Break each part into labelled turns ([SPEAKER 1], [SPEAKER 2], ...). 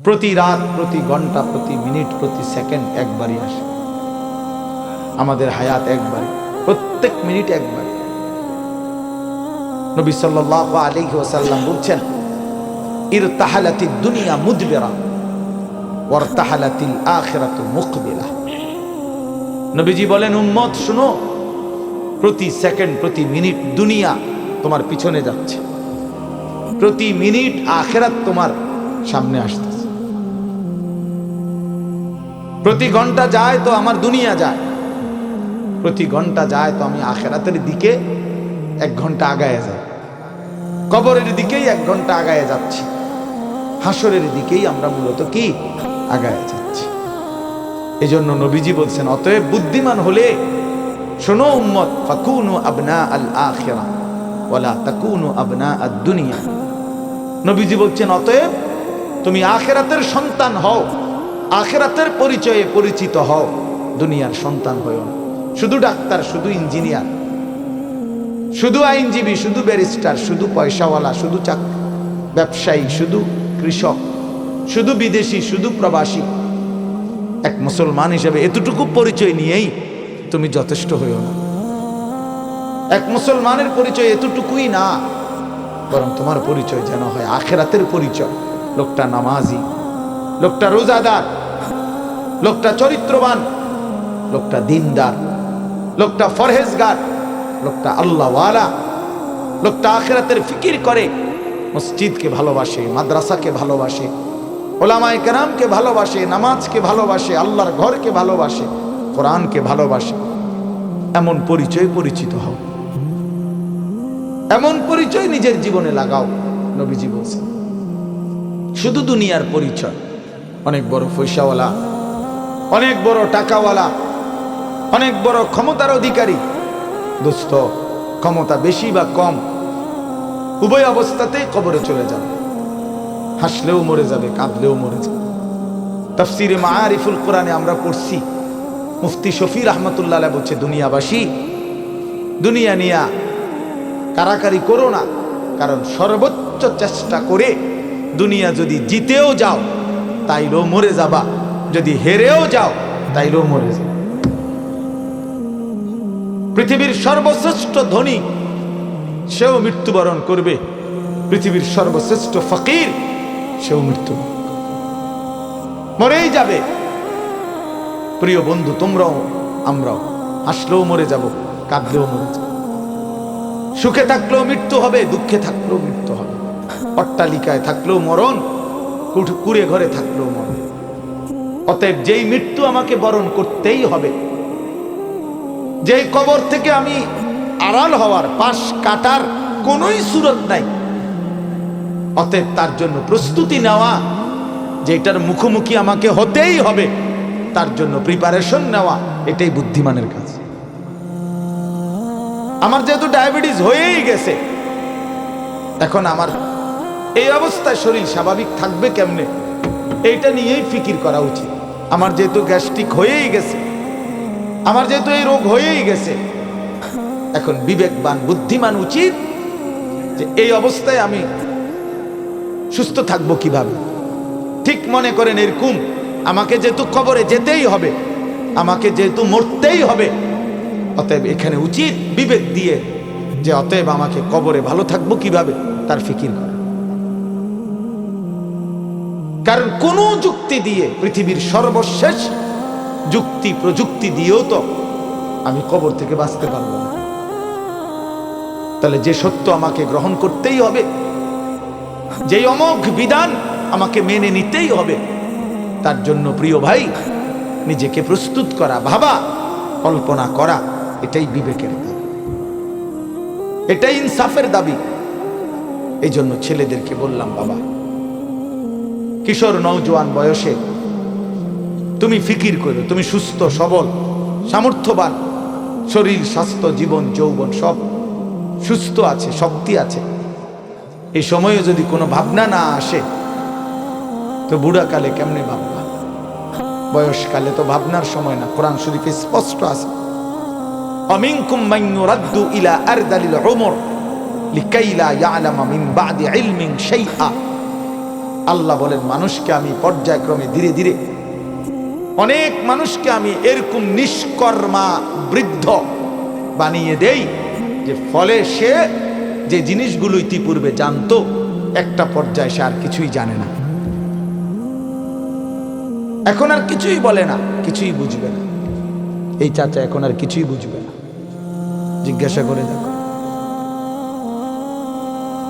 [SPEAKER 1] প্রতি রাত, প্রতি ঘন্টা, প্রতি মিনিট, প্রতি সেকেন্ড একবারই আসে। আমাদের হায়াত একবারই, প্রত্যেক মিনিট একবারই। নবী সাল্লাল্লাহু আলাইহি ওয়াসাল্লাম বলছেন, ইরতাহালাতিদ দুনিয়া মুদবিরা ওয়ারতাহালাতিল আখিরাতু মুকবিলা। নবীজি বলেন, উম্মত শুনো, প্রতি সেকেন্ড, প্রতি মিনিট দুনিয়া তোমার পিছনে যাচ্ছে, প্রতি মিনিট আখিরাত তোমার সামনে আসতেছে। প্রতি ঘন্টা যায় তো আমার দুনিয়া যায়, প্রতি ঘন্টা যায় তো আমি আখিরাতের দিকে 1 ঘন্টা আগায় যাই, কবরের দিকেই 1 ঘন্টা আগায় যাচ্ছি, হাসরের দিকেই আমরা মূলত কি আগায় যাচ্ছি। এজন্য নবীজি বলছেন, অতএব বুদ্ধিমান হলে শোনো উম্মত, ফাকুনু আবনা আল আখিরা ওয়ালা তাকুনু আবনা আদ দুনিয়া। নবীজি বলছেন, অতএব তুমি আখিরাতের সন্তান হও, আখিরাতের পরিচয়ে পরিচিত হও, দুনিয়ার সন্তান হও না। শুধু ডাক্তার, শুধু ইঞ্জিনিয়ার, শুধু আইনজীবী, শুধু ব্যারিস্টার, শুধু পয়সাওয়ালা, শুধু ব্যবসায়ী, শুধু কৃষক, শুধু বিদেশি, শুধু প্রবাসী, এক মুসলমান হিসেবে এতটুকু পরিচয় নিয়েই তুমি যথেষ্ট হইও না। এক মুসলমানের পরিচয় এতটুকুই না, বরং তোমার পরিচয় যেন হয় আখিরাতের পরিচয়। লোকটা নামাজি, লোকটা রোজাদার, লোকটা চরিত্রবান, লোকটা দিনদার, লোকটা ফরহেজগার, লোকটা আল্লাহওয়ালা, লোকটা আখিরাতের ফিকির করে, মসজিদকে ভালোবাসে, মাদ্রাসাকে ভালোবাসে, ওলামায়ে কেরামকে ভালোবাসে, নামাজকে ভালোবাসে, আল্লাহর ঘরকে ভালোবাসে, কোরআনকে ভালোবাসে। এমন পরিচয় পরিচিত হও, এমন পরিচয় নিজের জীবনে লাগাও। নবীজি বলছেন, শুধু দুনিয়ার পরিচয়, অনেক বড় পয়সাওয়ালা, অনেক বড় টাকাওয়ালা, অনেক বড় ক্ষমতার অধিকারী, দোস্ত ক্ষমতা বেশি বা কম উভয় অবস্থাতেই কবরে চলে যাবে, হাসলেও মরে যাবে, কাঁদলেও মরে যাবে। তাফসিরে মাআরিফুল কোরআনে আমরা পড়ছি, মুফতি শফি রহমতুল্লাহ আলাইহি বলছে, দুনিয়াবাসী, দুনিয়া নিয়া কারাকারি করো না, কারণ সর্বোচ্চ চেষ্টা করে দুনিয়া যদি জিতেও যাও তাইলেও মরে যাবা, যদি হেরেও যাও তাইলেও মরে যাবে। পৃথিবীর সর্বশ্রেষ্ঠ ধনী সেও মৃত্যুবরণ করবে, পৃথিবীর সর্বশ্রেষ্ঠ ফকির সেও মৃত্যু মরেই যাবে। প্রিয় বন্ধু, তোমরাও আমরাও হাসলেও মরে যাব, কাঁদলেও মরে যাব, সুখে থাকলেও মৃত্যু হবে, দুঃখে থাকলেও মৃত্যু হবে, অট্টালিকায় থাকলেও মরণ, কুড়ে ঘরে থাকলেও মরণ। অতএব যেই মৃত্যু আমাকে বরণ করতেই হবে, যেই কবর থেকে আমি আড়াল হওয়ার, পাশ কাটার কোনোই সুরত নাই, অতএব তার জন্য প্রস্তুতি নেওয়া, যেটার মুখোমুখি আমাকে হতেই হবে, তার জন্য প্রিপারেশন নেওয়া, এটাই বুদ্ধিমানের কাজ। আমার যেহেতু ডায়াবেটিস হয়েই গেছে, এখন আমার এই অবস্থায় শরীর স্বাভাবিক থাকবে কেমনে, এইটা নিয়েই ফিকির করা উচিত। আমার যেহেতু গ্যাস্ট্রিক হয়েই গেছে, আমার যেহেতু এই রোগ হয়েই গেছে, এখন বিবেকবান বুদ্ধিমান উচিত যে এই অবস্থায় আমি সুস্থ থাকবো কিভাবে। ঠিক মনে করেন এরকম, আমাকে যেহেতু কবরে যেতেই হবে, আমাকে যেহেতু মরতেই হবে, অতএব এখানে উচিত বিবেক দিয়ে যে অতএব আমাকে কবরে ভালো থাকবো কিভাবে তার ফিকির করা। কারণ কোন যুক্তি দিয়ে, পৃথিবীর সর্বশেষ যুক্তি প্রযুক্তি দিয়েও তো আমি কবর থেকে বাঁচতে পারবো না। তাহলে যে সত্য আমাকে গ্রহণ করতেই হবে, যে অমোঘ বিধান আমাকে মেনে নিতেই হবে, তার জন্য প্রিয় ভাই নিজেকে প্রস্তুত করা, ভাবা, কল্পনা করা, এটাই বিবেকের দাবি, এটাই ইনসাফের দাবি। এই জন্য ছেলেদেরকে বললাম, বাবা, কিশোর নওজোয়ান বয়সে তুমি ফিকির করো, তুমি সুস্থ সবল সামর্থ্যবান, শরীর স্বাস্থ্য জীবন যৌবন সব সুস্থ আছে, শক্তি আছে, এই সময়ে যদি কোনো ভাবনা না আসে তো বুড়াকালে কেমনে ভাববা? বয়সকালে তো ভাবনার সময় না। কোরআন শরীফে স্পষ্ট আছে, আমিনকুম মান ইউরাদ্দু ইলা আরদালিল উমর লিকাই লা ইয়ালামা মিন বাদি ইলমিন শাইআ। আল্লাহ বলেন মানুষকে আমি পর্যায়ক্রমে ধীরে ধীরে অনেক মানুষকে আমি এরকম নিষ্কর্মা বৃদ্ধ বানিয়ে দেই যে ফলে সে যে জিনিসগুলো ইতিপূর্বে জানতো একটা পর্যায়ে সে আর কিছুই জানে না, এখন আর কিছুই বলে না, কিছুই বুঝবে না। এই চাচা এখন আর কিছুই বুঝবে না, জিজ্ঞাসা করে দেখো,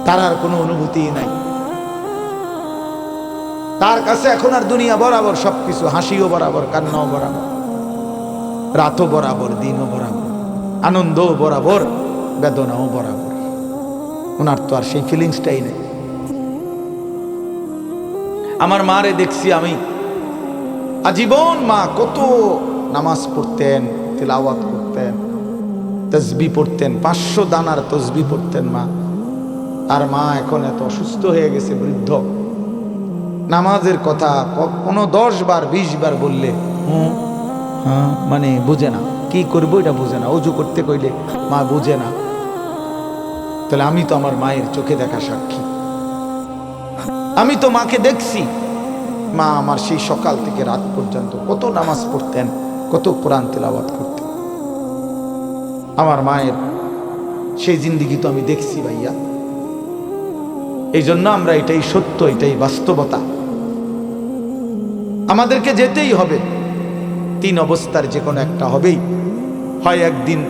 [SPEAKER 1] তার আর কোনো অনুভূতি নাই। তার কাছে এখন আর দুনিয়া বরাবর সবকিছু, হাসিও বরাবর, কান্নাও বরাবর, রাতও বরাবর, দিনও বরাবর, আনন্দও বরাবর, বেদনাও বরাবর। ওনার তো আর সেই ফিলিংসটাই নেই। আমার মারে দেখছি আমি আজীবন, মা কত নামাজ পড়তেন, তিলাওয়াত করতেন, তসবিহ পড়তেন, 500 দানার তসবিহ পড়তেন মা। আর মা এখন এত অসুস্থ হয়ে গেছে, বৃদ্ধ। নামাজের কথা কোনো 10 বার 20 বার বললে হ্যাঁ মানে বুঝে না, কি করবো এটা বুঝে না। অজু করতে কইলে মা বুঝে না। তাহলে আমি তো আমার মায়ের চোখে দেখা সাক্ষী, আমি তো মাকে দেখছি। মা আমার সেই সকাল থেকে রাত পর্যন্ত কত নামাজ পড়তেন, কত কোরআন তেলাওয়াত করতেন। আমার মায়ের সেই জিন্দেগি তো আমি দেখছি ভাইয়া। এই জন্য আমরা, এটাই সত্য, এটাই বাস্তবতা, আমাদেরকে যেতেই হবে। 3 অবস্থার যে কোনো একটা হবেই। হয় একদিন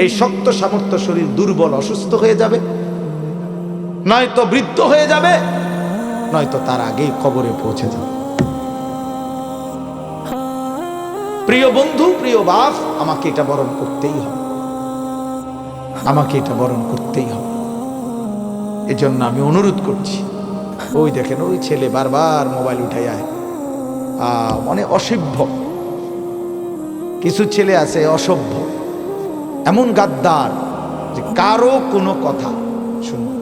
[SPEAKER 1] এই শক্ত সামর্থ্য শরীর দুর্বল অসুস্থ হয়ে যাবে, নয়তো বৃদ্ধ হয়ে যাবে, নয়তো তার আগেই কবরে পৌঁছে যাবে। প্রিয় বন্ধু, প্রিয় বাপ, আমাকে এটা বরণ করতেই হবে, আমাকে এটা বরণ করতেই হবে। এজন্য আমি অনুরোধ করছি, ওই দেখেন ওই ছেলে বারবার মোবাইল উঠাই আয়, মানে অসভ্য কিছু ছেলে আছে, অসভ্য, এমন গাদ্দার যে কারো কোনো কথা শুনবে।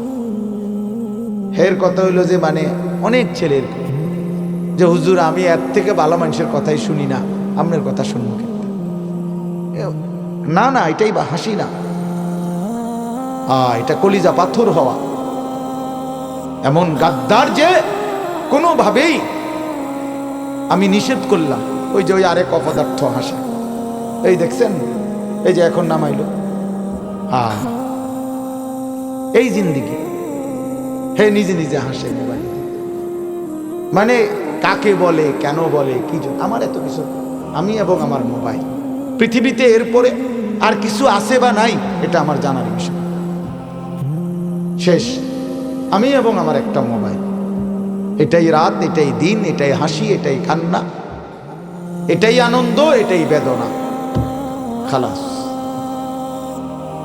[SPEAKER 1] এর কথা হইলো যে মানে অনেক ছেলের যে হুজুর আমি এর থেকে ভালো মানুষের কথাই শুনি না, আপনার কথা শুনবো কেন? না না, এটাই বা হাসি না, এটা কলিজা পাথর হওয়া। এমন গাদ্দার যে কোনোভাবেই আমি নিষেধ করলাম। ওই যে ওই আরেক অপদার্থ হাসে, এই দেখছেন, এই যে এখন নামাইলো, এই জিন্দিগি। হে নিজে নিজে হাসে মোবাইল, মানে কাকে বলে, কেন বলে, কি জন্য, আমার এত কিছু, আমি এবং আমার মোবাইল। পৃথিবীতে এরপরে আর কিছু আছে বা নাই এটা আমার জানার বিষয়। শেষ, আমি এবং আমার একটা মোবাইল। এটাই রাত, এটাই দিন, এটাই হাসি, এটাই কান্না, এটাই আনন্দ, এটাই বেদনা, খালাস।